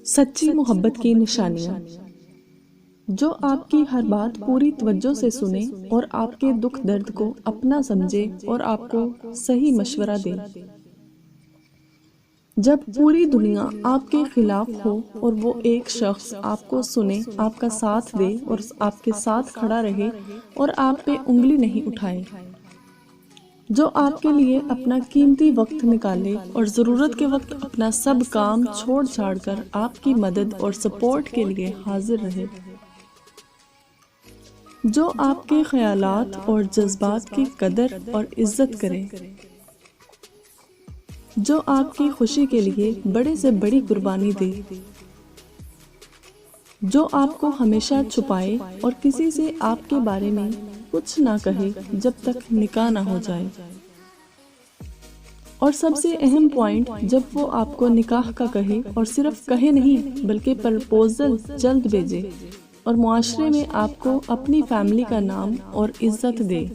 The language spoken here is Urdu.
سچی محبت کی نشانیاں۔ جو آپ کی ہر بات پوری توجہ سے سنے اور آپ کے دکھ درد کو اپنا سمجھے اور آپ کو صحیح مشورہ دے۔ جب پوری دنیا آپ کے خلاف ہو اور وہ ایک شخص آپ کو سنے، آپ کا ساتھ دے اور آپ کے ساتھ کھڑا رہے اور آپ پہ انگلی نہیں اٹھائے۔ جو آپ کے لیے اپنا قیمتی وقت نکالے اور ضرورت کے وقت اپنا سب کام چھوڑ چھاڑ کر آپ کی مدد اور سپورٹ کے لیے حاضر رہے۔ جو آپ کے خیالات اور جذبات کی قدر اور عزت کرے۔ جو آپ کی خوشی کے لیے بڑے سے بڑی قربانی دے۔ جو آپ کو ہمیشہ چھپائے اور کسی سے آپ کے بارے میں کچھ نہ کہے جب تک نکاح نہ ہو جائے۔ اور سب سے اہم پوائنٹ، جب وہ آپ کو نکاح کا کہے اور صرف کہے نہیں بلکہ پرپوزل جلد بھیجے اور معاشرے میں آپ کو اپنی فیملی کا نام اور عزت دے۔